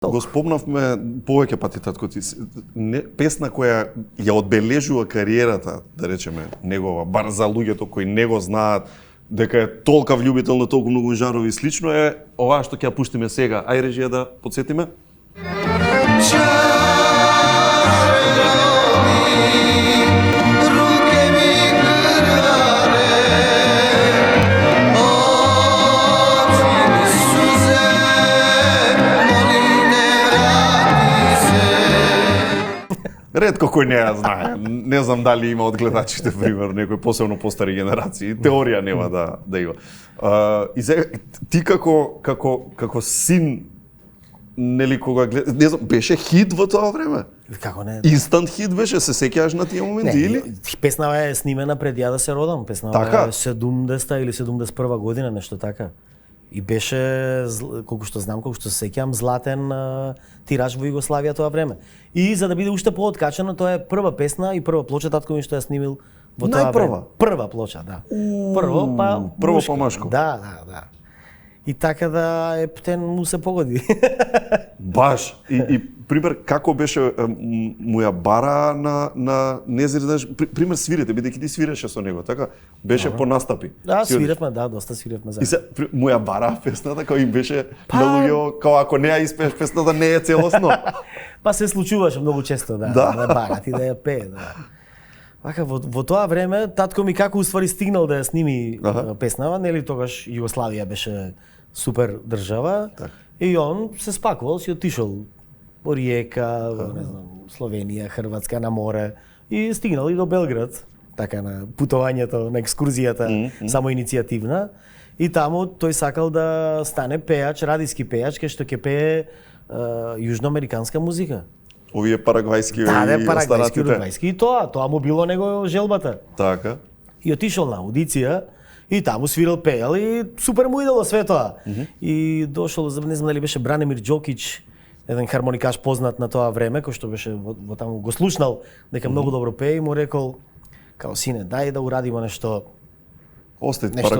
Го спомнавме повеќе пати татко ти, песна која ја одбележува кариерата, да речеме, негова, бар за луѓето кои не го знаат, дека е толка влюбител на толку многу жарови и слично е оваа што ќе ја пуштиме сега. Ај режија да подсетиме. Ретко кој не ја знае. Не знам дали има од гледачите, пример, некој посебно постари генерации. Теорија нема да има. И сега, ти како син, нели кога гледа, не знам, беше хит во тоа време? Како не? Инстант хит беше, се сеќаваш на тие моменти или? Песнава е снимена пред ја да се родам. Песнава е 70-та или 71 година, нешто така. И беше, колку што знам, колку што се сеќавам, златен тираж во Југославија тоа време. И за да биде уште пооткачено, тоа е прва песна и прва плоча татко ми што ја снимил во тоа време. Прва плоча, да. Прво па машко. Да. И така да ептен му се погоди. Баш. И пример како беше му ја бара на Незир, знаеш, пример свирите, бидејќи ти свиреше со него, така? Беше по настапи. Да, свиревме, да, доста свиревме заедно. И се му ја бара песната, као им беше на луѓе, као ако не ја испееш песната не е целосно. Па се случуваше многу често, да барат и да ја пее, да. Вака, во тоа време, татко ми како уствари стигнал да ја сними песнава, нели тогаш Југославија беше супер држава, и он се спакувал, си отишол во Риека, не знам, Словенија, Хрватска, на море, и стигнал и до Белград, така на путувањето, на екскурзијата, само иницијативна, и таму тој сакал да стане пејач, радиски пејач, кај што ќе пее јужноамериканска музика. Овие парагвајски и парагвајски, уругвајски и тоа му било него желбата. Така. И отишол на аудиција и таму свирил, пеел и супер му идело све тоа. И дошол, не знам дали беше Бранемир Џокич, еден хармоникаш познат на тоа време, кој што беше во таму го слушнал дека многу добро пее и му рекол као сине, дај да урадиме нешто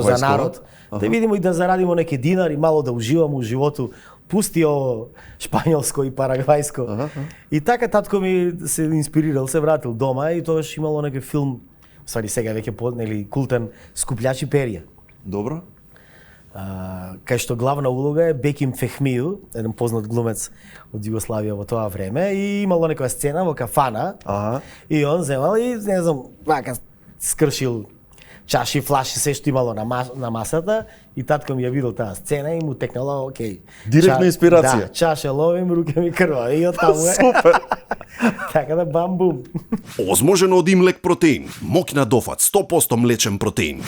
за народ, да видиме и да зарадиме неки динари, мало да уживаме у животу. Пусти ово шпањолско и парагвајско. И така татко ми се инспирирал, се вратил дома и тогаш имало некој филм, ствари сега веќе нели култен, Скуплячи перја. Добро. Кај што главна улога е Беким Фехмију, еден познат глумец од Југославија во тоа време, и имало некоја сцена во кафана. И он земал и не знам, вака скршил чаши, флаши, се што имало на масата, и татко ми ја видел таа сцена и му текнало, окей. Директна инспирација. Да, чаша ловим, руке ми крва, и од таму е. Супер! Така да бам-бум. Озможено од Имлек протеин, мокна дофат, 100% млечен протеин.